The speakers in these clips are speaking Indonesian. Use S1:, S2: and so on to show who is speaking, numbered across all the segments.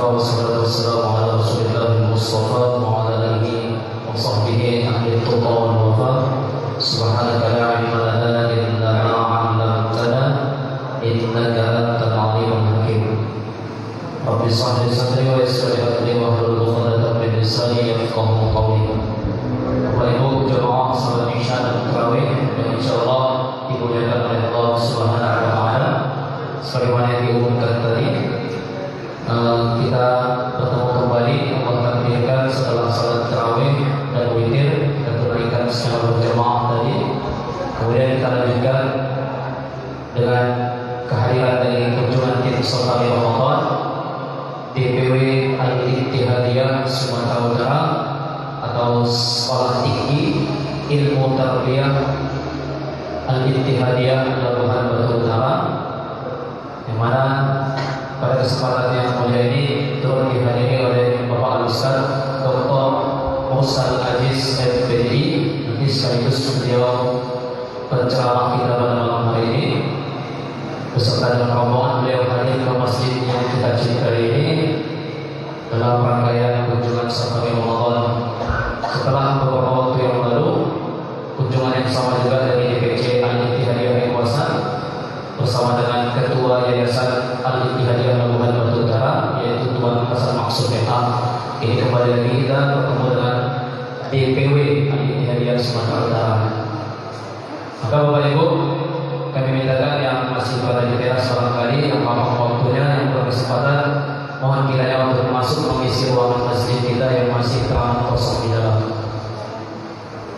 S1: Wassalatu wassalamu ala Rasulillahil Mustafa wa ala alihi wa sahbihi ahli tuqa wal wafa. Subhanaka la ilma lana illa ma 'allamtana innaka antal alimul hakim. Rabbi shrah li sadri wa yassir li amri wahlul 'uqdatam min lisani yafqahu qawli. Bapak Ibu jemaah salat Isya dan tarawih yang insyaallah dimuliakan oleh Allah Subhanahu wa taala. Sebagaimana yang diumumkan tadi, kita bertemu kembali mentakbirkan setelah salat tarawih dan witir dan tunaikan secara berjamaah tadi. Kemudian kita lanjutkan dengan kehadiran dari kunjungan tim Safari Ramadan DPW Al-Ittihadiyah Sumatera Utara atau Sekolah Tinggi Ilmu Tarbiyah Al-Ittihadiyah Labuhan Batu Utara, yang mana pada kesempatan yang mulia ini turut dihadiri oleh Bapak Al-Ustaz Dr. Mursal Aziz MPDI. Nanti sekaligus beliau penceramah kita pada malam hari ini beserta dengan rombongan beliau hadir ke masjid yang kita cintai ini dalam rangkaian kunjungan Safari Ramadan. Setelah beberapa waktu yang lalu, kunjungan yang sama juga dari DPC Al-Ittihadiyah Kuasa bersama dengan Ketua Yayasan Al-Ittihadiyah Labuhan Batu Utara, yaitu Tuan Hasan Maksud MA. Ini kembali lagi kita bertemu dengan DPW Al-Ittihadiyah Sumatera Utara. Maka Bapak Ibu, kami mintakan yang masih berada di teras barangkali apapun waktunya yang berkesempatan, mohon kiranya untuk masuk mengisi ruangan masjid kita yang masih terang kosong di dalam.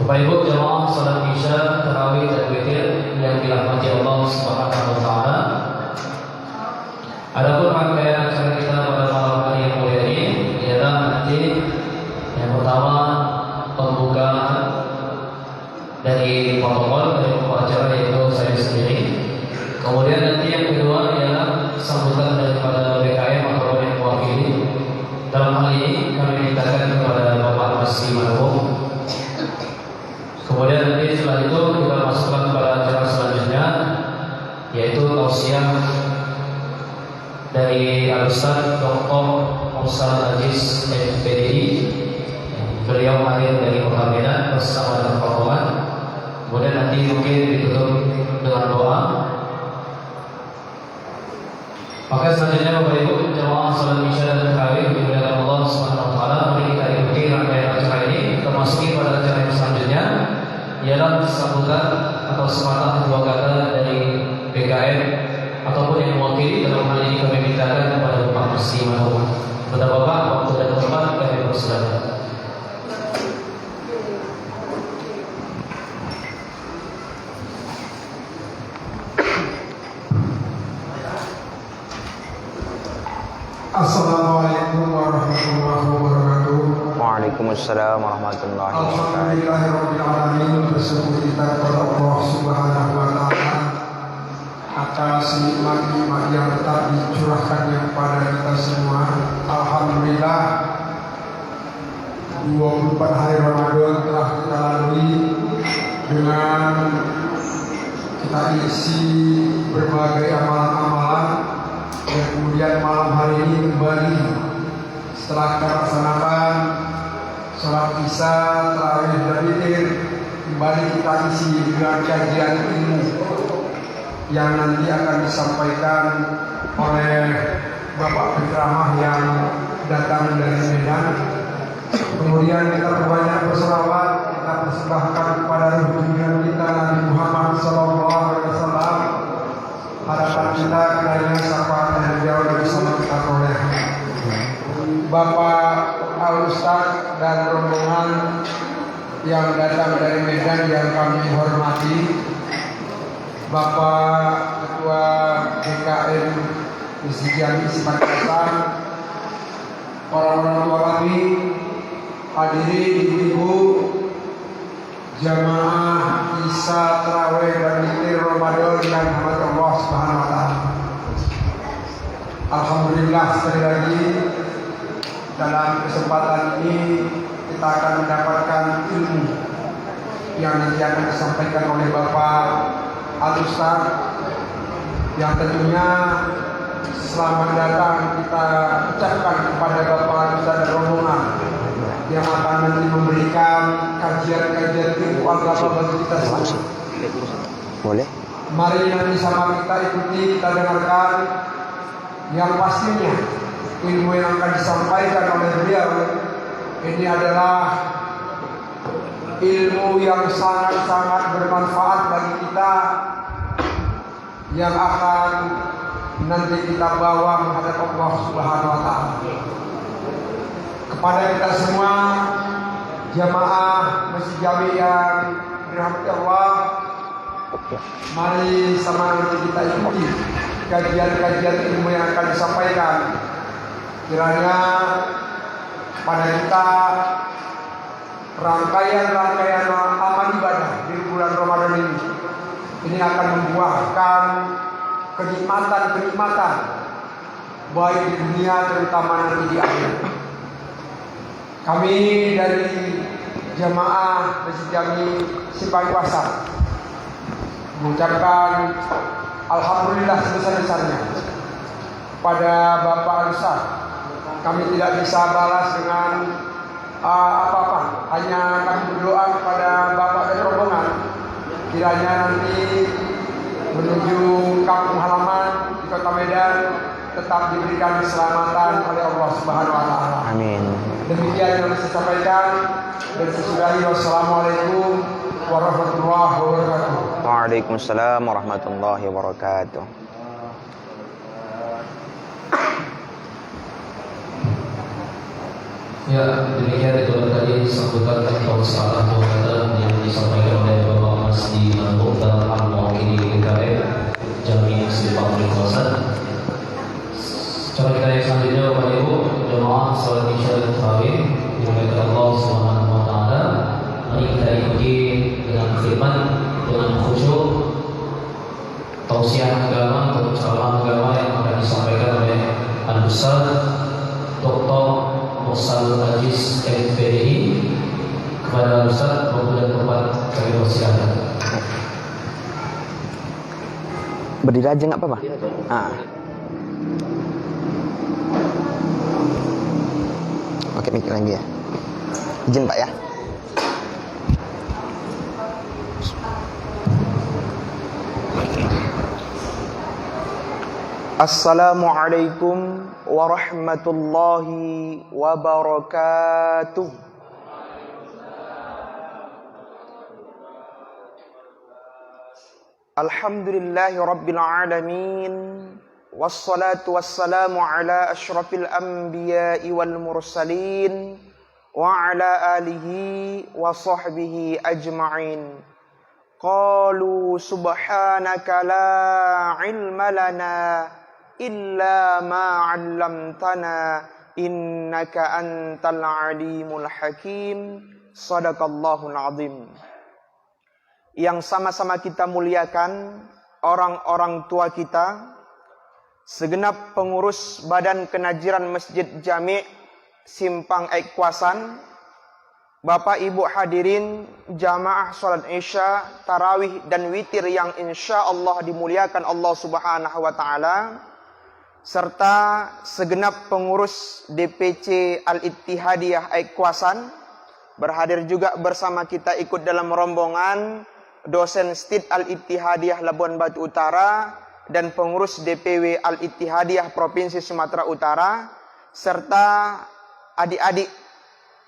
S1: Bapak Ibu jemaah salat Isya, tarawih dan witir yang dirahmati Allah Subhanahu wa taala. Adapun rangkaian acara kita pada malam hari yang mulia ini ialah nanti yang pertama pembukaan dari protokol dari pembawa acara, yaitu saya sendiri. Kemudian nanti yang kedua ialah sambutan daripada BKM atau yang mewakili. Dalam hal ini kami mintakan kepada Bapak Masih Marhum. Kemudian nanti setelah itu kita masukkan kepada acara selanjutnya, yaitu tausiah dari Al-Ustaz Dr. Mursal Aziz MPDI. Beliau hadir dari Kota Medan bersama dengan rombongan. Kemudian nanti mungkin ditutup dengan doa. Maka selanjutnya Bapak Ibu jemaah salat Isya dan tarawih dimuliakan Allah Subhanahu wa taala, mari kita ikuti rangkaian acara ini. Kita masuki pada acara yang selanjutnya ialah sambutan atau sepatah dua kata dari BKM ataupun yang mewakili. Dalam hal ini kami mintakan kepada Bapak Masih Marhum. Kepada Bapak, waktu dan tempat kami persilakan.
S2: Assalamualaikum warahmatullahi wabarakatuh.
S3: Waalaikumsalam warahmatullahi wabarakatuh.
S2: Alhamdulillahirabbil alamin. Bersyukur kita kepada Allah Subhanahu wa taala atas nikmat-nikmat yang tetap dicurahkannya kepada kita semua. Alhamdulillah 24 hari Ramadan telah kita lalui dengan kita isi berbagai amalan-amalan. Dan kemudian malam hari ini kembali setelah kita laksanakan sholat Isya, tarawih dan witir, kembali kita isi dengan kajian ilmu yang nanti akan disampaikan oleh Bapak penceramah yang datang dari Medan. Kemudian kita perbanyak berselawat, kita persembahkan kepada junjungan kita Nabi Muhammad SAW. Harapan kita kiranya syafaat dan jauh bersama kita oleh Bapak Al-Ustaz dan rombongan yang datang dari Medan yang kami hormati, Bapak Ketua BKM Masjid Ismat Hasan, para orang tua kami, hadirin ibu-ibu, jamaah Isya, tarawih dan witir Ramadan yang dirahmati Allah Subhanahu wa taala. Alhamdulillah sekali lagi dalam kesempatan ini kita akan mendapatkan ilmu yang nanti akan disampaikan oleh Bapak Al-Ustaz, yang tentunya selamat datang kita ucapkan kepada Bapak Ustaz dan rombongan yang akan nanti memberikan kajian-kajian ilmu agama bagi kita semua.
S3: Boleh?
S2: Mari nanti sama kita ikuti, kita dengarkan yang pastinya ilmu yang akan disampaikan oleh beliau ini adalah ilmu yang sangat-sangat bermanfaat bagi kita yang akan nanti kita bawa menghadap Allah Subhanahu wa taala. Kepada kita semua jamaah Masjid Jami yang dirahmati Allah, mari sama nanti kita ikuti kajian-kajian ilmu yang akan disampaikan. Kiranya pada kita rangkaian-rangkaian amal ibadah di bulan Ramadan ini akan membuahkan kenikmatan-kenikmatan baik di dunia terutama nanti di akhirat. Kami dari jamaah Masjid Jami Simpang Kuasa mengucapkan alhamdulillah sebesar-besarnya pada Bapak Ustaz. Kami tidak bisa balas dengan apa-apa, hanya kami berdoa kepada Bapak dan rombongan kiranya nanti menuju kampung halaman di Kota Medan tetap diberikan keselamatan oleh Allah Subhanahu wa taala.
S3: Amin.
S2: Demikian yang saya sampaikan dan sesudahi. Wassalamualaikum warahmatullahi wabarakatuh.
S3: Waalaikumsalam warahmatullahi wabarakatuh.
S1: Ya, demikian itu tadi sambutan atau salah pengantar yang disampaikan oleh Bapak Mas di Mantuk dalam Al-Mawakili GKM Jami Simpang Kuasa. Cara kita yang selanjutnya Bapak Ibu jemaah salat isya dan tarawih dimuliakan Allah Subhanahu wa taala. Mari kita ikuti dengan khidmat, dengan khusyuk tausiah agama atau ceramah agama yang akan disampaikan oleh Al-Ustaz Dr. Mursal Aziz MPDI. Kepada Ustaz waktu dan tempat kami persilakan.
S3: Berdiri aja nggak apa-apa. Oke, mikir lagi ya. Izin Pak ya. Assalamualaikum warahmatullahi wabarakatuh. Alhamdulillahi rabbil alamin. Wassalatu wassalamu ala ashrafil anbiya'i wal mursalin wa ala alihi wa sahbihi ajma'in. Qalu subhanaka la ilma lana illa ma 'allamtana innaka antal alimul hakim. Shadaqallahul azim. Yang sama-sama kita muliakan orang-orang tua kita, segenap pengurus Badan Kenajiran Masjid Jami Simpang Aikwasan, Bapak Ibu hadirin jamaah salat Isya, tarawih dan witir yang insya Allah dimuliakan Allah Subhanahu wa taala, serta segenap pengurus DPC Al-Ittihadiyah Aikwasan, berhadir juga bersama kita ikut dalam rombongan dosen STID Al-Ittihadiyah Labuan Batu Utara dan pengurus DPW Al-Ittihadiyah Provinsi Sumatera Utara, serta adik-adik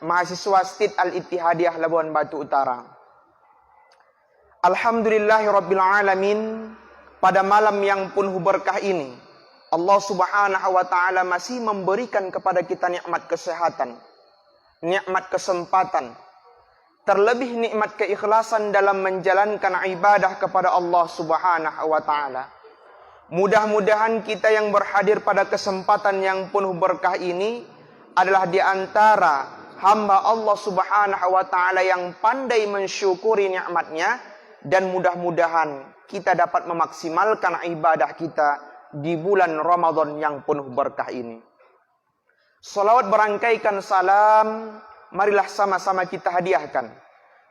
S3: mahasiswa STID Al-Ittihadiyah Labuan Batu Utara. Alhamdulillahirabbil alamin, pada malam yang penuh berkah ini Allah Subhanahu wa taala masih memberikan kepada kita nikmat kesehatan, nikmat kesempatan, terlebih nikmat keikhlasan dalam menjalankan ibadah kepada Allah Subhanahu wa taala. Mudah-mudahan kita yang berhadir pada kesempatan yang penuh berkah ini adalah di antara hamba Allah Subhanahu wa taala yang pandai mensyukuri nikmatnya, dan mudah-mudahan kita dapat memaksimalkan ibadah kita di bulan Ramadan yang penuh berkah ini. Salawat berangkaikan salam marilah sama-sama kita hadiahkan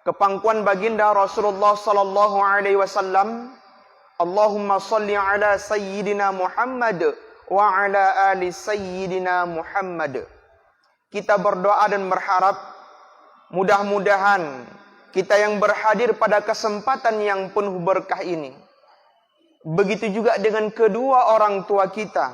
S3: ke pangkuan baginda Rasulullah sallallahu alaihi wasallam. Allahumma salli ala sayyidina Muhammad wa ala ali sayyidina Muhammad. Kita berdoa dan berharap mudah-mudahan kita yang berhadir pada kesempatan yang penuh berkah ini, begitu juga dengan kedua orang tua kita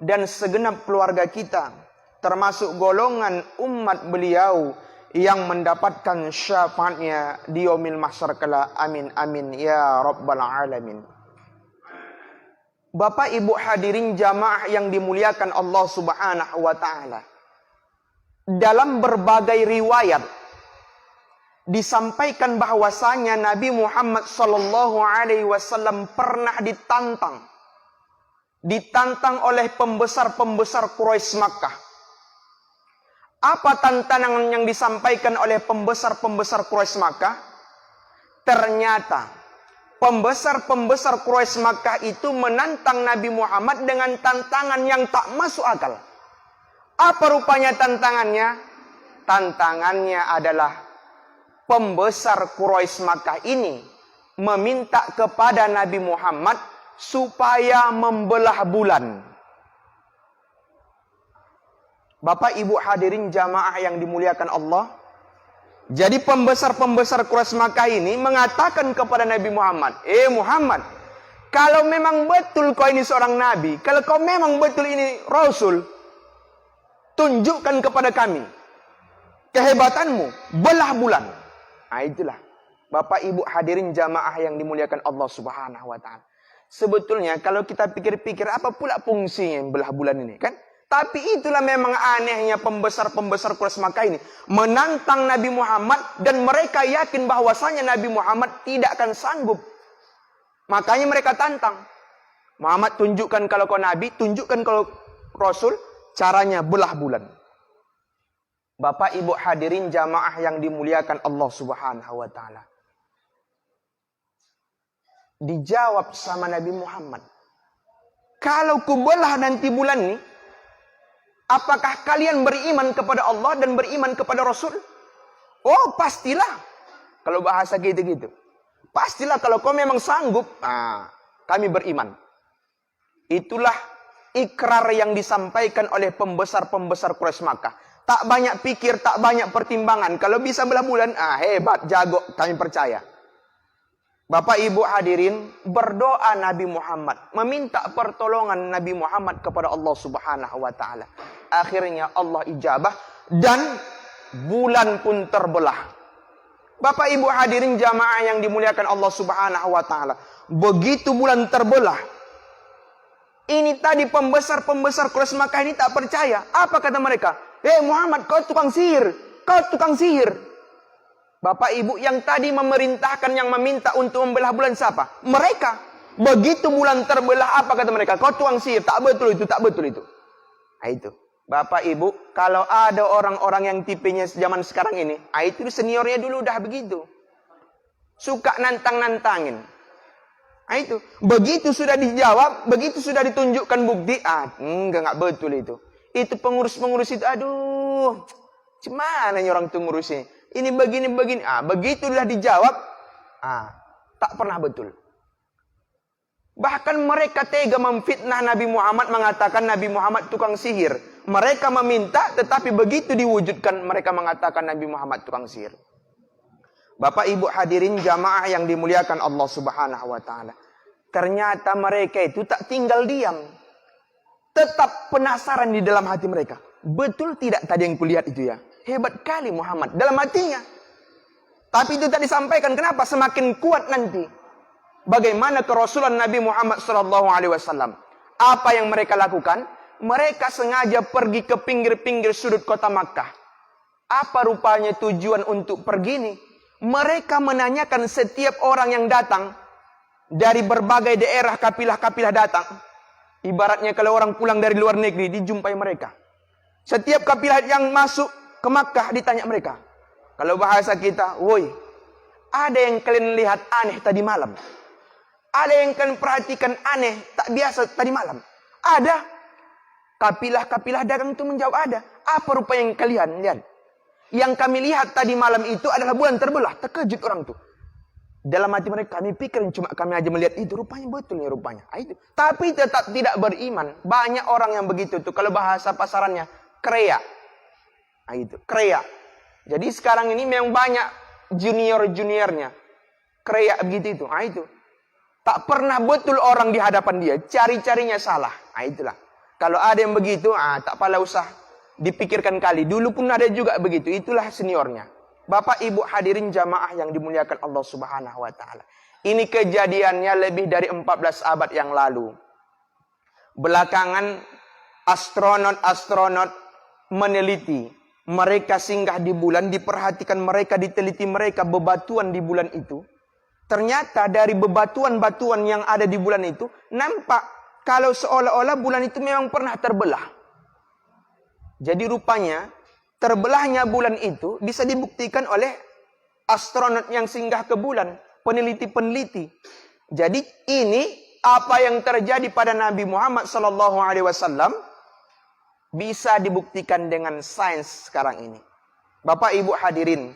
S3: dan segenap keluarga kita, termasuk golongan umat beliau yang mendapatkan syafaatnya di yaumil mahsyar kala. Amin amin ya rabbal alamin. Bapak Ibu hadirin jamaah yang dimuliakan Allah Subhanahu wa taala. Dalam berbagai riwayat disampaikan bahwasanya Nabi Muhammad sallallahu alaihi wasallam pernah ditantang oleh pembesar-pembesar Quraisy Makkah. Apa tantangan yang disampaikan oleh pembesar-pembesar Quraisy Makkah? Ternyata pembesar-pembesar Quraisy Makkah itu menantang Nabi Muhammad dengan tantangan yang tak masuk akal. Apa rupanya tantangannya? Tantangannya adalah pembesar Quraisy Makkah ini meminta kepada Nabi Muhammad supaya membelah bulan. Bapak Ibu hadirin jamaah yang dimuliakan Allah. Jadi pembesar-pembesar Quraisy Makkah ini mengatakan kepada Nabi Muhammad, Muhammad, kalau memang betul kau ini seorang nabi, kalau kau memang betul ini rasul, tunjukkan kepada kami kehebatanmu, belah bulan. Nah itulah Bapak Ibu hadirin jamaah yang dimuliakan Allah Subhanahu wa taala. Sebetulnya kalau kita pikir-pikir apa pula fungsinya belah bulan ini kan? Tapi itulah memang anehnya pembesar-pembesar Quraisy Makkah ini menantang Nabi Muhammad dan mereka yakin bahwasanya Nabi Muhammad tidak akan sanggup. Makanya mereka tantang. Muhammad, tunjukkan kalau kau nabi, tunjukkan kalau rasul, caranya belah bulan. Bapak Ibu hadirin jamaah yang dimuliakan Allah Subhanahu wa taala. Dijawab sama Nabi Muhammad, kalau kubelah nanti bulan ini, apakah kalian beriman kepada Allah dan beriman kepada Rasul? Oh pastilah. Kalau bahasa gitu-gitu. Pastilah kalau kau memang sanggup, kami beriman. Itulah ikrar yang disampaikan oleh pembesar-pembesar Quraisy Makkah. Tak banyak pikir, tak banyak pertimbangan. Kalau bisa belah bulan, hebat, jago, kami percaya. Bapak Ibu hadirin, berdoa Nabi Muhammad, meminta pertolongan Nabi Muhammad kepada Allah Subhanahu wa taala. Akhirnya Allah ijabah dan bulan pun terbelah. Bapak Ibu hadirin jamaah yang dimuliakan Allah Subhanahu wa taala, begitu bulan terbelah, ini tadi pembesar-pembesar Quraisy Makkah ini tak percaya. Apa kata mereka? Muhammad, kau tukang sihir. Kau tukang sihir. Bapak Ibu yang tadi memerintahkan, yang meminta untuk membelah bulan siapa? Mereka. Begitu bulan terbelah, apa kata mereka? Kau tukang sihir. Tak betul itu, tak betul itu. Nah itu. Bapak Ibu, kalau ada orang-orang yang tipenya zaman sekarang ini, itu seniornya dulu udah begitu. Suka nantang-nantangin. Nah itu. Begitu sudah dijawab, begitu sudah ditunjukkan bukti, enggak betul itu. Itu pengurus-pengurus itu, aduh, gimana nih orang itu ngurusnya? Ini begini-begini. Begitulah dijawab, tak pernah betul. Bahkan mereka tega memfitnah Nabi Muhammad, mengatakan Nabi Muhammad tukang sihir. Mereka meminta, tetapi begitu diwujudkan, mereka mengatakan Nabi Muhammad tukang sihir. Bapak Ibu hadirin jamaah yang dimuliakan Allah Subhanahu wa taala. Ternyata mereka itu tak tinggal diam. Tetap penasaran di dalam hati mereka. Betul tidak tadi yang kulihat itu ya? Hebat kali Muhammad dalam hatinya. Tapi itu tadi disampaikan, kenapa? Semakin kuat nanti. Bagaimana kerasulan Nabi Muhammad SAW? Apa yang mereka lakukan? Mereka sengaja pergi ke pinggir-pinggir sudut kota Makkah. Apa rupanya tujuan untuk pergi ini? Mereka menanyakan setiap orang yang datang dari berbagai daerah, kapilah-kapilah datang. Ibaratnya kalau orang pulang dari luar negeri, dijumpai mereka. Setiap kapilah yang masuk ke Makkah ditanya mereka. Kalau bahasa kita, woi, ada yang kalian lihat aneh tadi malam? Ada yang kalian perhatikan aneh, tak biasa tadi malam? Ada. Kapilah-kapilah dagang itu menjawab ada. Apa rupa yang kalian lihat? Yang kami lihat tadi malam itu adalah bulan terbelah. Terkejut orang itu. Dalam hati mereka, kami pikirin cuma kami aja melihat itu. Rupanya betul nih rupanya. Itu. Tapi tetap tidak beriman. Banyak orang yang begitu tuh. Kalau bahasa pasarannya, krea. Itu, krea. Jadi sekarang ini memang banyak junior-juniornya. Krea begitu itu. Itu. Tak pernah betul orang di hadapan dia. Cari-carinya salah. Itulah. Kalau ada yang begitu, tak pala usah dipikirkan kali. Dulu pun ada juga begitu. Itulah seniornya. Bapak Ibu hadirin jamaah yang dimuliakan Allah Subhanahu wa taala. Ini kejadiannya lebih dari 14 abad yang lalu. Belakangan astronot-astronot meneliti. Mereka singgah di bulan, diperhatikan mereka, diteliti mereka bebatuan di bulan itu. Ternyata dari bebatuan-batuan yang ada di bulan itu, nampak kalau seolah-olah bulan itu memang pernah terbelah. Jadi rupanya, terbelahnya bulan itu bisa dibuktikan oleh astronot yang singgah ke bulan. Peneliti-peneliti. Jadi ini apa yang terjadi pada Nabi Muhammad SAW bisa dibuktikan dengan sains sekarang ini. Bapak Ibu hadirin.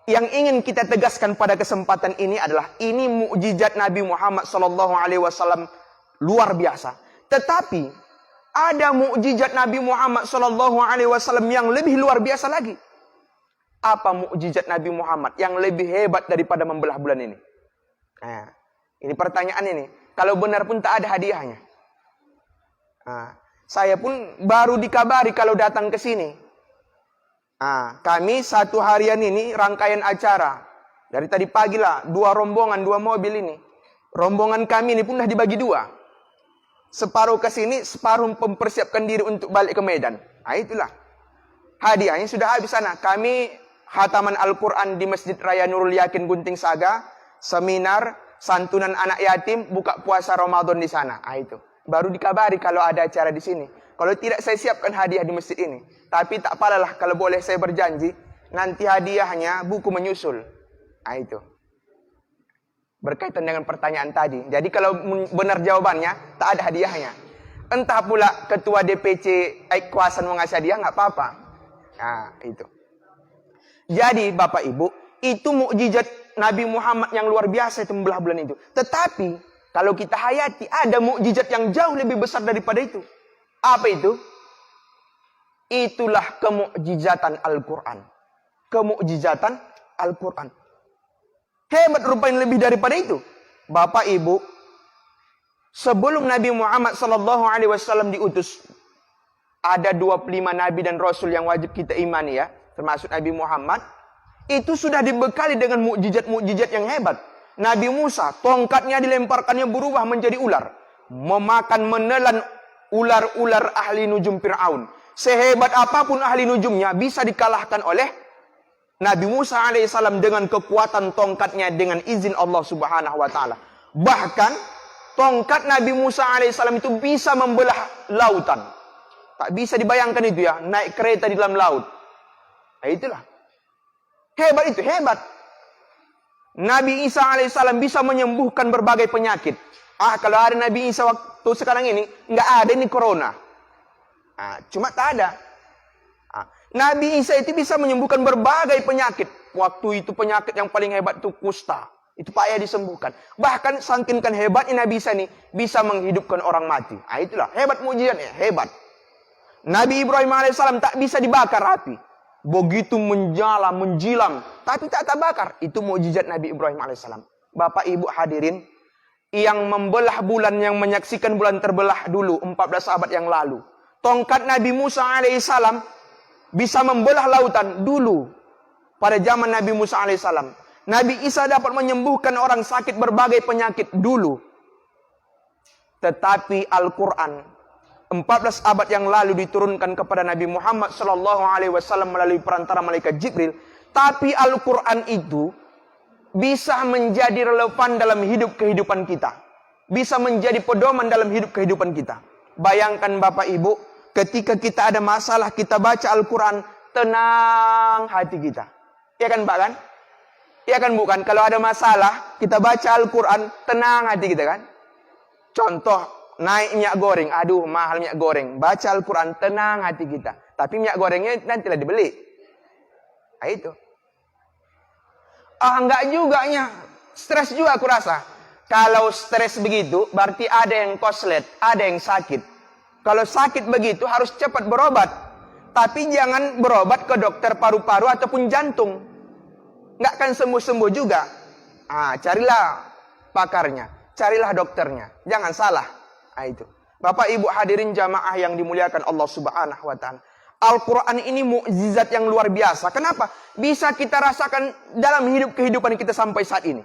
S3: Yang ingin kita tegaskan pada kesempatan ini adalah ini mukjizat Nabi Muhammad SAW luar biasa. Tetapi ada mukjizat Nabi Muhammad SAW yang lebih luar biasa lagi. Apa mukjizat Nabi Muhammad yang lebih hebat daripada membelah bulan ini? Nah, ini pertanyaan ini. Kalau benar pun tak ada hadiahnya. Nah, saya pun baru dikabari kalau datang ke sini. Kami satu harian ini rangkaian acara. Dari tadi pagi lah, 2 rombongan, 2 mobil ini. Rombongan kami ini pun dah dibagi 2. Separuh ke sini, separuh mempersiapkan diri untuk balik ke Medan. Itulah. Hadiahnya sudah habis sana. Kami khataman Al-Quran di Masjid Raya Nurul Yakin Gunting Saga. Seminar, santunan anak yatim, buka puasa Ramadan di sana. Itu. Baru dikabari kalau ada acara di sini. Kalau tidak saya siapkan hadiah di masjid ini. Tapi tak apalah kalau boleh saya berjanji. Nanti hadiahnya buku menyusul. Itu. Berkaitan dengan pertanyaan tadi. Jadi kalau benar jawabannya, tak ada hadiahnya. Entah pula ketua DPC Aikwasan mau ngasih hadiah, nggak apa-apa. Itu. Jadi Bapak Ibu, itu mukjizat Nabi Muhammad yang luar biasa itu membelah bulan itu. Tetapi, kalau kita hayati, ada mukjizat yang jauh lebih besar daripada itu. Apa itu? Itulah kemukjizatan Al-Quran. Kemukjizatan Al-Quran. Hebat rupanya lebih daripada itu. Bapak Ibu, sebelum Nabi Muhammad SAW diutus, ada 25 Nabi dan Rasul yang wajib kita imani ya. Termasuk Nabi Muhammad. Itu sudah dibekali dengan mukjizat-mukjizat yang hebat. Nabi Musa, tongkatnya dilemparkannya berubah menjadi ular. Memakan menelan ular-ular ahli nujum Fir'aun. Sehebat apapun ahli nujumnya bisa dikalahkan oleh Nabi Musa alaihissalam dengan kekuatan tongkatnya dengan izin Allah Subhanahu wa taala. Bahkan tongkat Nabi Musa alaihissalam itu bisa membelah lautan. Tak bisa dibayangkan itu ya, naik kereta di dalam laut. Itulah. Hebat itu, hebat. Nabi Isa alaihissalam bisa menyembuhkan berbagai penyakit. Kalau ada Nabi Isa waktu sekarang ini, nggak ada ini corona. Cuma tak ada. Nabi Isa itu bisa menyembuhkan berbagai penyakit. Waktu itu penyakit yang paling hebat itu kusta. Itu payah disembuhkan. Bahkan saking hebatnya Nabi Isa ini bisa menghidupkan orang mati. Itulah hebat mukjizatnya, hebat. Nabi Ibrahim alaihissalam tak bisa dibakar api. Begitu menjala, menjilam, tapi tak terbakar. Itu mukjizat Nabi Ibrahim alaihissalam. Bapak Ibu hadirin, yang membelah bulan, yang menyaksikan bulan terbelah dulu 14 abad yang lalu. Tongkat Nabi Musa alaihissalam bisa membelah lautan dulu pada zaman Nabi Musa alaihissalam. Nabi Isa dapat menyembuhkan orang sakit berbagai penyakit dulu. Tetapi Al-Quran 14 abad yang lalu diturunkan kepada Nabi Muhammad SAW melalui perantara malaikat Jibril. Tapi Al-Quran itu bisa menjadi relevan dalam hidup kehidupan kita. Bisa menjadi pedoman dalam hidup kehidupan kita. Bayangkan Bapak Ibu, ketika kita ada masalah, kita baca Al-Quran, tenang hati kita. Iya kan Pak kan? Iya kan bukan? Kalau ada masalah, kita baca Al-Quran, tenang hati kita kan? Contoh, naik minyak goreng, aduh mahal minyak goreng. Baca Al-Quran, tenang hati kita. Tapi minyak gorengnya nantilah dibeli. Itu. Enggak juga nya. Stres juga aku rasa. Kalau stres begitu, berarti ada yang koslet, ada yang sakit. Kalau sakit begitu harus cepat berobat. Tapi jangan berobat ke dokter paru-paru ataupun jantung. Nggak akan sembuh-sembuh juga. Carilah pakarnya, carilah dokternya. Jangan salah. Itu. Bapak Ibu hadirin jamaah yang dimuliakan Allah Subhanahu wa taala. Al-Quran ini mukjizat yang luar biasa. Kenapa? Bisa kita rasakan dalam kehidupan kita sampai saat ini.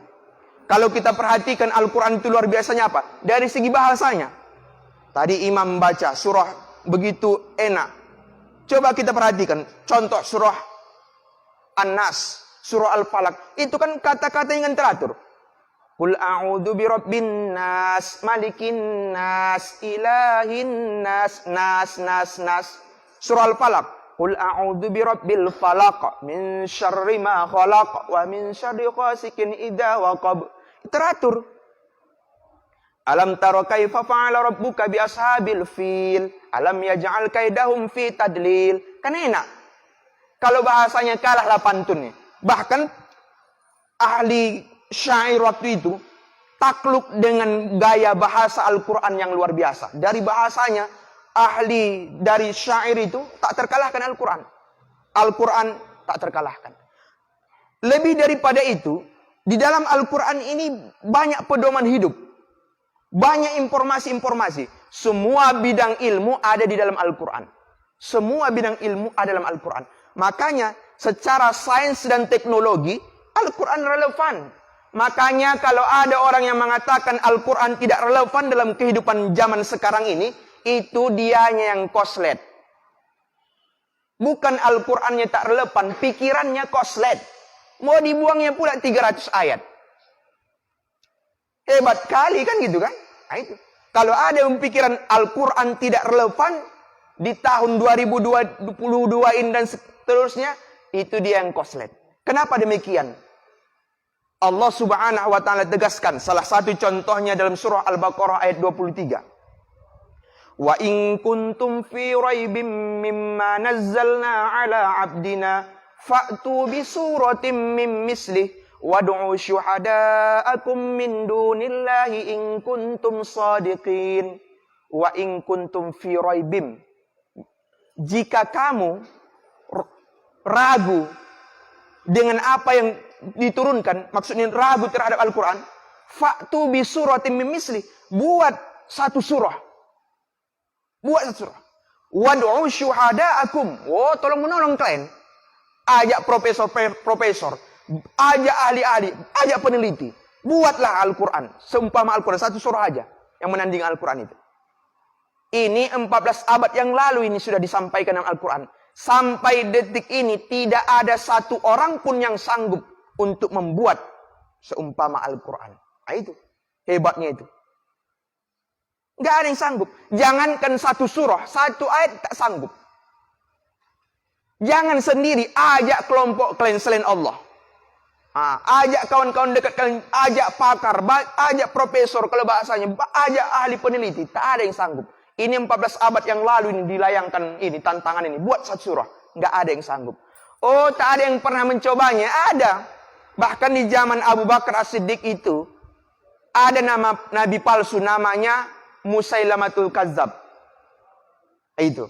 S3: Kalau kita perhatikan Al-Quran itu luar biasanya apa? Dari segi bahasanya. Tadi imam baca surah begitu enak. Coba kita perhatikan. Contoh surah An-Nas, surah Al-Falaq. Itu kan kata-kata yang teratur. Qul a'udzu birabbin nas, malikin nas, ilahin nas, nas. Surah Al-Falaq. Qul a'udzu birabbil falaq min syarri ma khalaq wa min syarri ghasikin idza waqab. Teratur. Alam tara kaifa fa'ala rabbuka bi ashabil fil? Alam yaj'al kaidahum fi tadlil. Kan enak. Kalau bahasanya kalahlah pantunnya. Bahkan ahli syair waktu itu takluk dengan gaya bahasa Al-Quran yang luar biasa. Dari bahasanya, ahli dari syair itu tak terkalahkan Al-Quran. Al-Quran tak terkalahkan. Lebih daripada itu, di dalam Al-Quran ini banyak pedoman hidup. Banyak informasi-informasi. Semua bidang ilmu ada di dalam Al-Quran. Semua bidang ilmu ada dalam Al-Quran. Makanya secara sains dan teknologi, Al-Quran relevan. Makanya kalau ada orang yang mengatakan Al-Quran tidak relevan dalam kehidupan zaman sekarang ini, itu dianya yang koslet. Bukan Al-Qurannya tak relevan, pikirannya koslet. Mau dibuangnya pula 300 ayat. Hebat kali kan gitu kan? Itu. Kalau ada yang pikiran Al-Quran tidak relevan di tahun 2022 ini dan seterusnya, itu dia yang koslet. Kenapa demikian? Allah Subhanahu wa taala tegaskan, salah satu contohnya dalam surah Al-Baqarah ayat 23. Wa in kuntum fi raibim mimma nazzalna ala abdina fa'tu bi suratin min mislih wad'u syuhada'akum min dunillahi in kuntum shadiqin. Wa in kuntum fi raibim, jika kamu ragu dengan apa yang diturunkan, maksudnya ragu terhadap Al-Quran, fa'tu bi suratin min mislih, buat satu surah. Buat satu surah. Wad'u syuhada'akum. Tolong menolong kalian. Ajak profesor, ajak ahli-ahli, ajak peneliti. Buatlah Al-Quran. Seumpama Al-Quran, satu surah aja yang menandingi Al-Quran itu. Ini 14 abad yang lalu ini sudah disampaikan dalam Al-Quran. Sampai detik ini tidak ada satu orang pun yang sanggup untuk membuat seumpama Al-Quran. Itu hebatnya itu. Nggak ada yang sanggup. Jangankan satu surah, satu ayat tak sanggup. Jangan sendiri, ajak kelompok kalian selain Allah. Ajak kawan-kawan dekat kalian, ajak pakar, ajak profesor kalau bahasanya, ajak ahli peneliti, tak ada yang sanggup. Ini 14 abad yang lalu ini dilayangkan ini tantangan ini, buat satu surah, nggak ada yang sanggup. Tak ada yang pernah mencobanya, ada. Bahkan di zaman Abu Bakar As-Siddiq itu ada nama nabi palsu namanya Musailamatul Kazzab. Itu.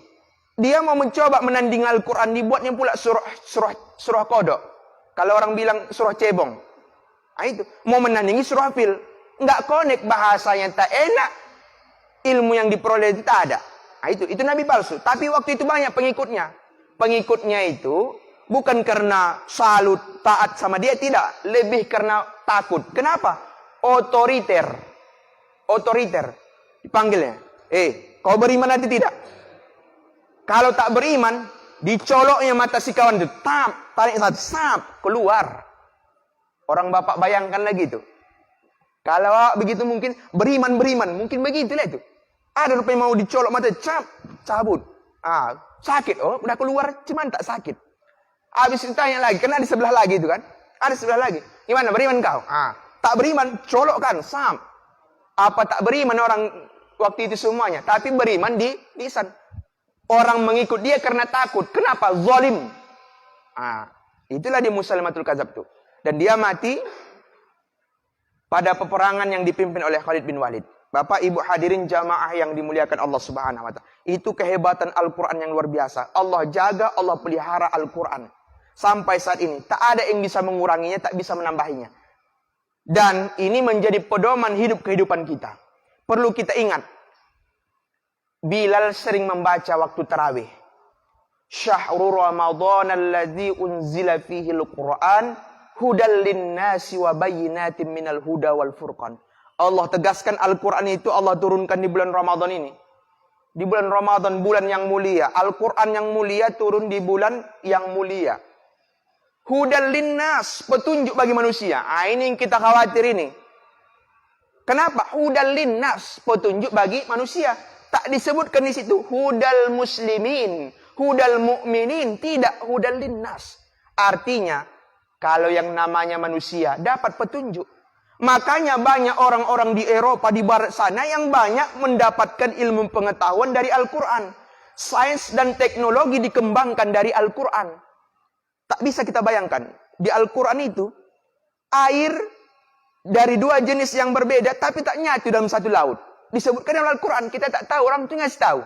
S3: Dia mau mencoba menandingi Al-Quran, dibuatnya pula surah kodok. Kalau orang bilang surah cebong. Itu. Mau menandingi surah fil. Nggak connect bahasanya, tak enak. Ilmu yang diperoleh itu tak ada. Itu nabi palsu. Tapi waktu itu banyak pengikutnya. Pengikutnya itu bukan karena salut, taat sama dia, tidak. Lebih karena takut. Kenapa? Otoriter. Dipanggilnya. Kau beriman atau tidak? Kalau tak beriman, dicoloknya mata si kawan itu. Tarik satu, keluar. Orang bapak bayangkan lagi itu. Kalau begitu mungkin beriman. Mungkin begitulah itu. Ada rupanya mau dicolok mata, cabut. Sakit. Udah keluar, cuman tak sakit. Habis ditanya lagi, karena di sebelah lagi itu kan. Ada sebelah lagi. Gimana, beriman kau? Tak beriman, colokkan, Apa tak beriman orang waktu itu semuanya? Tapi beriman di lisan. Orang mengikut dia karena takut. Kenapa? Zalim. Itulah dia Musailamatul Kadzab itu. Dan dia mati pada peperangan yang dipimpin oleh Khalid bin Walid. Bapak Ibu hadirin jamaah yang dimuliakan Allah Subhanahu wa taala. Itu kehebatan Al-Qur'an yang luar biasa. Allah jaga, Allah pelihara Al-Qur'an. Sampai saat ini tak ada yang bisa menguranginya, tak bisa menambahinya. Dan ini menjadi pedoman hidup kehidupan kita. Perlu kita ingat. Bilal sering membaca waktu tarawih. Syahrul Ramadan alladzi unzila fihi al-Qur'an hudal linnasi wa bayyinatin minal huda wal furqan. Allah tegaskan Al-Quran itu Allah turunkan di bulan Ramadan ini. Di bulan Ramadan, bulan yang mulia. Al-Quran yang mulia turun di bulan yang mulia. Hudal linnas, petunjuk bagi manusia. Ini yang kita khawatir ini. Kenapa? Hudal linnas, petunjuk bagi manusia. Tak disebutkan di situ hudal muslimin, hudal mu'minin, tidak hudal linnas. Artinya, kalau yang namanya manusia dapat petunjuk. Makanya banyak orang-orang di Eropa, di barat sana yang banyak mendapatkan ilmu pengetahuan dari Al-Quran. Sains dan teknologi dikembangkan dari Al-Quran. Tak bisa kita bayangkan. Di Al-Quran itu, air dari dua jenis yang berbeda, tapi tak nyatu dalam satu laut. Disebutkan dalam Al-Quran, kita tak tahu, orang itu ngasih tahu.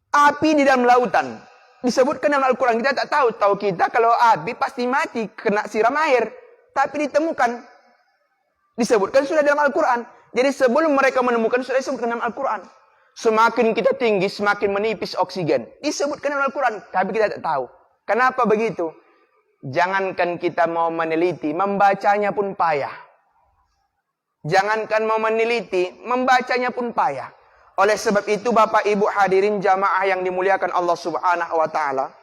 S3: Api di dalam lautan. Disebutkan dalam Al-Quran, kita tak tahu. Tahu kita kalau api pasti mati, kena siram air. Tapi ditemukan. Disebutkan sudah dalam Al-Quran. Jadi sebelum mereka menemukan, sudah disebutkan dalam Al-Quran. Semakin kita tinggi, semakin menipis oksigen. Disebutkan dalam Al-Quran, tapi kita tak tahu. Kenapa begitu? Jangankan kita mau meneliti, membacanya pun payah. Jangankan mau meneliti, membacanya pun payah. Oleh sebab itu, Bapak Ibu hadirin jamaah yang dimuliakan Allah Subhanahu wa taala,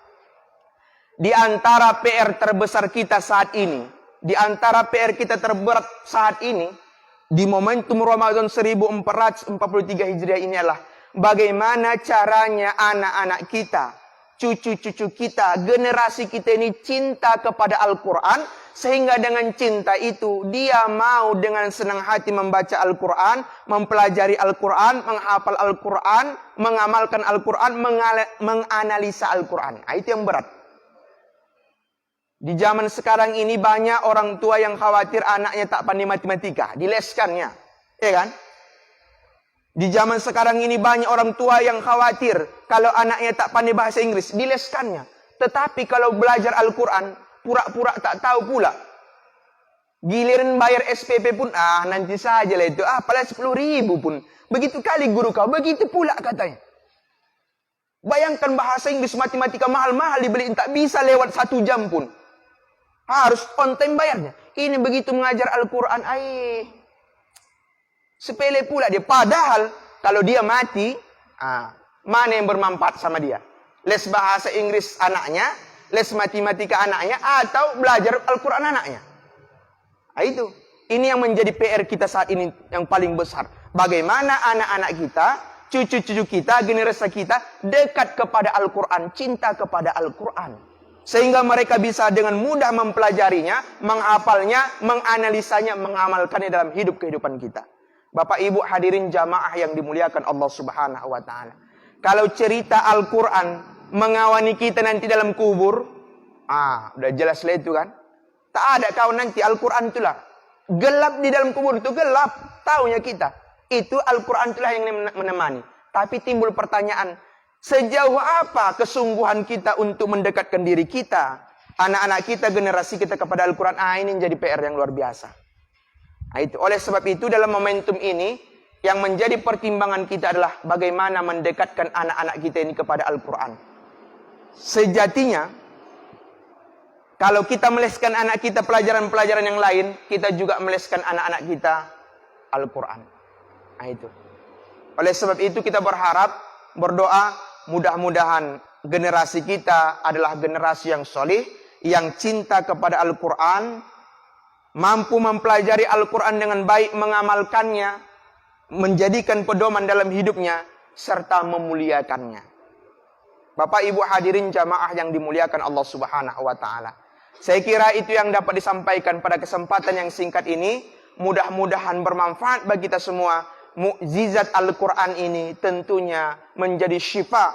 S3: di antara PR terbesar kita saat ini, di antara PR kita terberat saat ini, di momentum Ramadan 1443 Hijriah ini adalah bagaimana caranya anak-anak kita, cucu-cucu kita, generasi kita ini cinta kepada Al-Quran, sehingga dengan cinta itu dia mau dengan senang hati membaca Al-Quran, mempelajari Al-Quran, menghafal Al-Quran, mengamalkan Al-Quran, menganalisa Al-Quran. Nah, itu yang berat. Di zaman sekarang ini banyak orang tua yang khawatir anaknya tak pandai matematika, dileskannya, ya kan? Di zaman sekarang ini banyak orang tua yang khawatir kalau anaknya tak pandai bahasa Inggris, dileskannya. Tetapi kalau belajar Al-Quran, pura-pura tak tahu pula. Giliran bayar SPP pun, nanti saja lah itu, padahal 10.000 pun. Begitu kali guru kau, begitu pula katanya. Bayangkan bahasa Inggris, matematika mahal-mahal dibeli, tak bisa lewat 1 jam pun. Harus on time bayarnya. Ini begitu mengajar Al-Quran, sepele pula dia. Padahal kalau dia mati, mana yang bermanfaat sama dia? Les bahasa Inggris anaknya, les matematika anaknya, atau belajar Al-Quran anaknya? Itu. Ini yang menjadi PR kita saat ini yang paling besar. Bagaimana anak-anak kita, cucu-cucu kita, generasi kita dekat kepada Al-Quran, cinta kepada Al-Quran. Sehingga mereka bisa dengan mudah mempelajarinya, menghafalnya, menganalisanya, mengamalkannya dalam hidup kehidupan kita. Bapak Ibu hadirin jamaah yang dimuliakan Allah Subhanahu wa taala. Kalau cerita Al-Quran mengawani kita nanti dalam kubur, udah jelas lah itu kan. Tak ada kau nanti, Al-Quran itulah. Gelap di dalam kubur itu, gelap. Taunya kita. Itu Al-Quran itulah yang menemani. Tapi timbul pertanyaan, sejauh apa kesungguhan kita untuk mendekatkan diri kita, anak-anak kita, generasi kita kepada Al-Quran? Ini menjadi PR yang luar biasa. Itu. Oleh sebab itu dalam momentum ini, yang menjadi pertimbangan kita adalah bagaimana mendekatkan anak-anak kita ini kepada Al-Quran. Sejatinya, kalau kita meleskan anak kita pelajaran-pelajaran yang lain, kita juga meleskan anak-anak kita Al-Quran. Itu. Oleh sebab itu kita berharap, berdoa, mudah-mudahan generasi kita adalah generasi yang solih, yang cinta kepada Al-Quran, mampu mempelajari Al-Quran dengan baik, mengamalkannya, menjadikan pedoman dalam hidupnya, serta memuliakannya. Bapak Ibu hadirin jamaah yang dimuliakan Allah Subhanahu wa taala. Saya kira itu yang dapat disampaikan pada kesempatan yang singkat ini. Mudah-mudahan bermanfaat bagi kita semua. Mukjizat Al-Quran ini tentunya menjadi syifa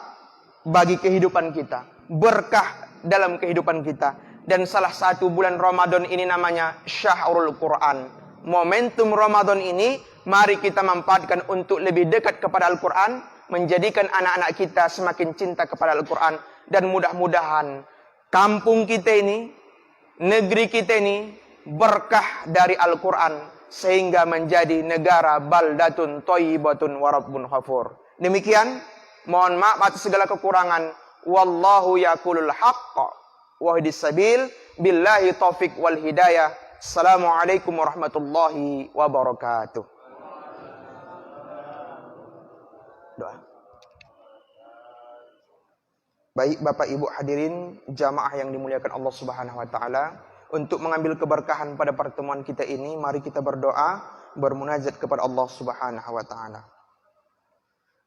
S3: bagi kehidupan kita, berkah dalam kehidupan kita. Dan salah satu bulan Ramadan ini namanya Syahrul Quran, Momentum Ramadan ini, mari kita manfaatkan untuk lebih dekat kepada Al-Quran, menjadikan anak-anak kita semakin cinta kepada Al-Quran, dan mudah-mudahan kampung kita ini, negeri kita ini, berkah dari Al-Quran, sehingga menjadi negara baldatun thayyibatun wa rabbun ghafur. Demikian, mohon maaf atas segala kekurangan. Wallahu yaqulul haqqa wa yahdis sabil. Billahi taufik wal hidayah. Assalamualaikum warahmatullahi wabarakatuh. Doa. Baik Bapak Ibu hadirin jamaah yang dimuliakan Allah Subhanahu wa taala, untuk mengambil keberkahan pada pertemuan kita ini, mari kita berdoa, bermunajat kepada Allah Subhanahu wa taala.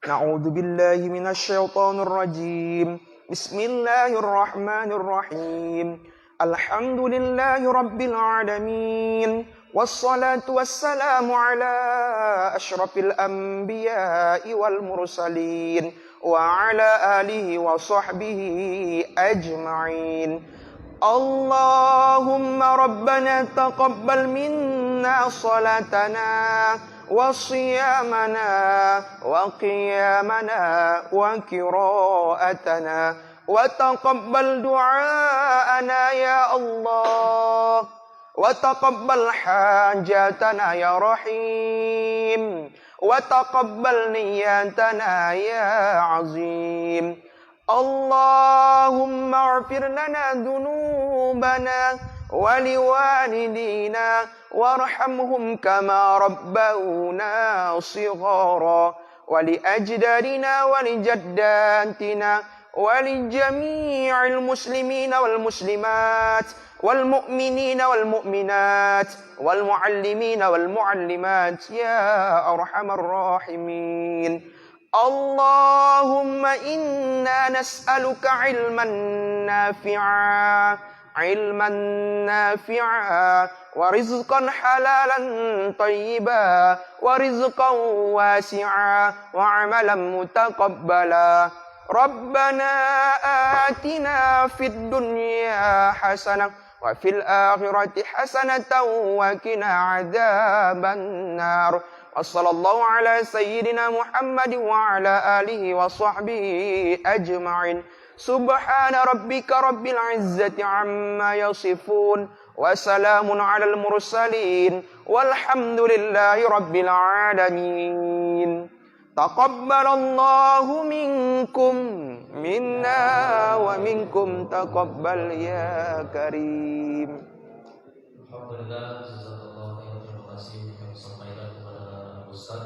S3: Na'udzu billahi minasyaitonir rajim. Bismillahirrahmanirrahim. Alhamdulillahi rabbil alamin. Wassalatu wassalamu ala asyrafil anbiya'i wal mursalin wa ala alihi wa sahbihi ajma'in. Allahumma rabbana taqabbal minna salatana wa siyamana wa qiyamana wa qira'atana wa taqabbal du'aana ya Allah wa taqabbal hajatana ya Rahim wa taqabbal niyatana ya Azim. Allahumma ighfir lana dhunubana wa liwalidina warhamhum kama rabbawna shighara wa li ajdarina wa li jaddatina wa li jami'il muslimina wal muslimat wal mu'minina wal mu'minat wal muallimina wal muallimat ya arhamar rahimin. Allahumma inna nas'aluka ilman nafi'a wa rizqan halalan tayyiba wa rizqan wasi'a wa amalan mutaqabbala. Rabbana atina fid dunya hasanah wa fil akhirati hasanatan wa qina adzaban nar. Wassallallahu ala sayyidina Muhammad wa ala alihi wa sahbihi ajma'in. Subhana rabbika rabbil izzati amma yasifun. Wa salamun alal mursalin. Walhamdulillahi rabbil alamin. Taqabbalallahu minkum minna wa minkum taqabbal ya karim.
S1: Alhamdulillah, jazakallahu khairan. Terima kasih yang disampaikan kepada Ustaz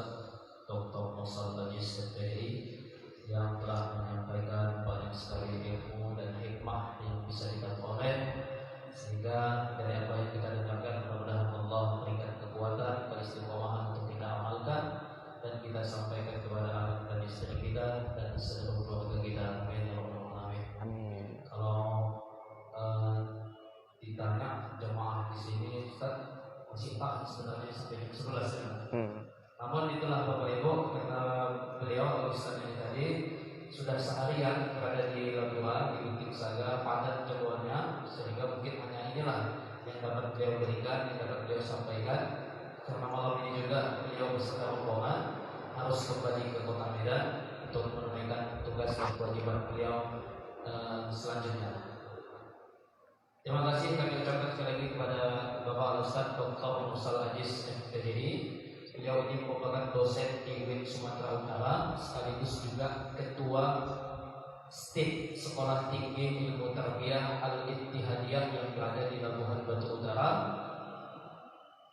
S1: Dr. Musa Najis FPI yang telah menyampaikan banyak sekali ilmu dan hikmah yang bisa kita peroleh, sehingga dari apa yang kita dengarkan mudah-mudahan Allah berikan kekuatan, keistiqomahan untuk kita amalkan dan kita sampaikan kepada anak dan istri kita dan seluruh keluarga kita. Amin ya rabbal alamin. Kalau ditanya jemaah di sini, Ustaz, masih tak sebenarnya sampai jam 11 ya. Namun itulah Bapak Ibu, kata beliau Ustaz ini tadi sudah seharian berada di Labuan, di Bukit Saga, padat jadwalnya, sehingga mungkin hanya inilah yang dapat beliau berikan, yang dapat beliau sampaikan. Karena malam ini juga beliau beserta rombongan harus kembali ke Kota Medan untuk menunaikan tugas dan kewajiban beliau selanjutnya. Terima kasih kami ucapkan sekali lagi kepada Bapak Ustaz Dr. Musa Najis FPI. Beliau ini merupakan dosen di UIN Sumatera Utara, sekaligus juga ketua STIP Sekolah Tinggi Ilmu Tarbiyah Al-Ittihadiyah yang berada di Labuhan Batu Utara.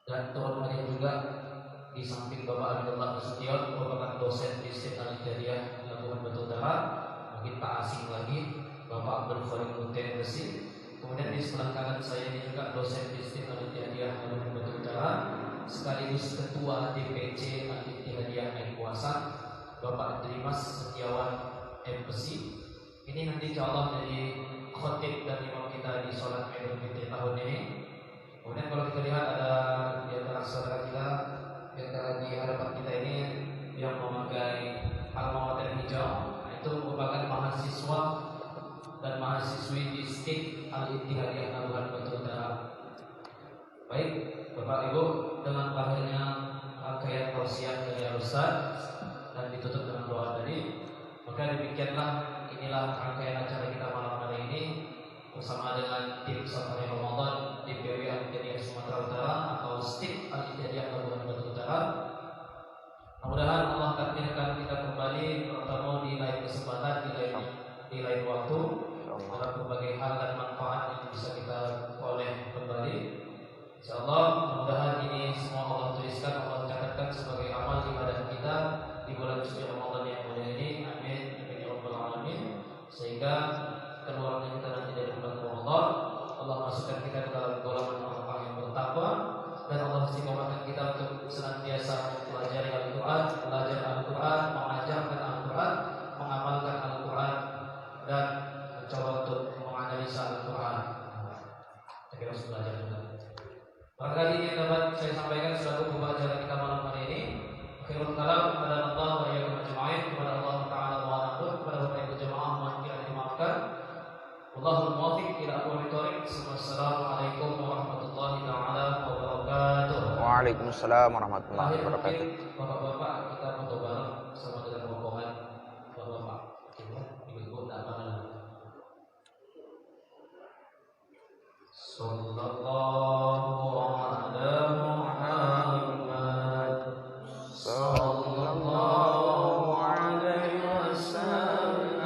S1: Dan turut hadir juga di samping Bapak Abdullah Nasution, merupakan dosen di STIP Al-Ittihadiyah Labuhan Batu Utara. Mungkin tak asing lagi Bapak Abdul Khalid Mutin Besi. Kemudian di sebelah kanan saya ini juga dosen di STIP Al-Ittihadiyah Labuhan Batu Utara, sekaligus ketua DPC Al-Ittihadiyah Kuasa, Bapak Dimas Setiawan MPC. Ini nanti insyaallah jadi khotib dan imam kita di sholat Idul Fitri tahun ini. Kemudian kalau kita lihat ada di antara saudara kita yang ada di hadapan kita ini yang memakai alma mater hijau, itu merupakan mahasiswa dan mahasiswi di STIP Al-Ittihadiyah Labuhan Batu Utara. Baik, Bapak Ibu, dengan akhirnya rangkaian tausiah dari Al-Ustaz dan ditutup dengan doa tadi, maka demikianlah inilah rangkaian acara kita malam hari ini bersama dengan tim Safari Ramadan DPW Al-Hidayah Sumatera Utara atau STIP Al-Hidayah Kabupaten Batu Utara. Mudah-mudahan Allah takdirkan kita kembali bertemu di lain kesempatan, di lain waktu dalam berbagai hal dan manfaat yang bisa kita oleh kembali. InsyaAllah mudah-mudahan ini semua Allah tuliskan, Allah catatkan sebagai amal ibadah kita di bulan suci Ramadan yang mulia ini. Amin, amin ya rabbal alamin. Sehingga keluarnya kita nanti dari bulan Ramadan, Allah masukkan kita ke dalam golongan orang-orang yang bertakwa, dan Allah istiqomahkan kita untuk senantiasa mempelajari Al-Quran, belajar Al-Quran, mengajarkan Al-Quran, mengamalkan Al-Quran, dan mencoba untuk menganalisa Al-Quran. Kita harus belajar juga. Barangkali ini yang dapat saya sampaikan selaku pembawa acara kita malam hari ini. Akhirul kalam kepada Allah wa iyyakum ajma'in, kepada Allah Ta'ala wa naqul, kepada Bapak Ibu jemaah mohon kiranya dimaafkan. Wallahul muwaffiq ila aqwamit thoriq. Wassalamualaikum warahmatullahi taala wabarakatuh.
S3: Waalaikumsalam warahmatullahi
S1: Akhir
S3: wabarakatuh.
S1: mungkin Bapak-bapak kita foto bareng sama dengan rombongan Bapak-bapak. Ibu-ibu tak mana. Sallallahu ala Muhammad, sallallahu alaihi wasallam,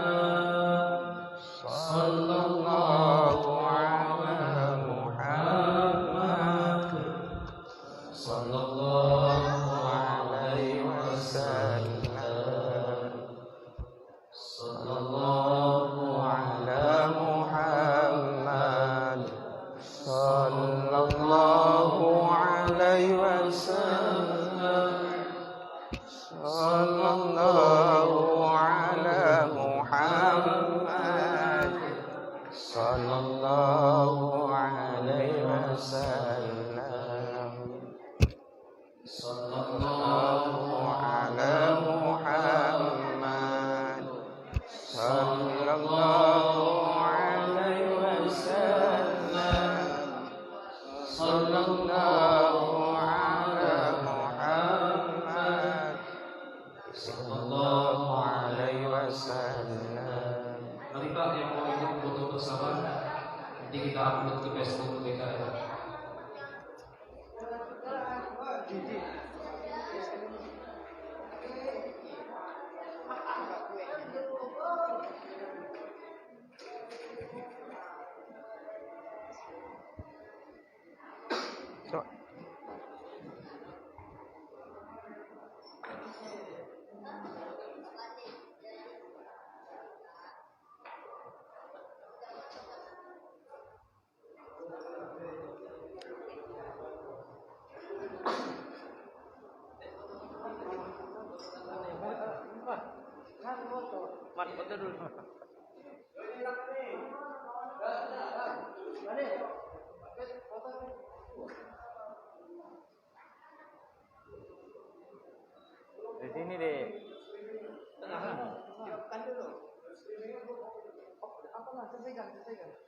S1: sallallahu ala Muhammad, sallallahu alaihi wasallam, sallallahu ala Muhammad, sallallahu alaihi wasallam, sallallahu ala Muhammad, sallallahu alaihi wasallam, sallallahu ala Muhammad, sallallahu alaihi wasallam, sallallahu ala Muhammad, sallallahu alaihi wasallam. Mari Pak yang mau ikut foto bersama, nanti kita upload ke Facebook BKR.
S3: So,
S4: di sini deh.
S3: Tengah. Siapkan dulu. Apa lah, selesaikan.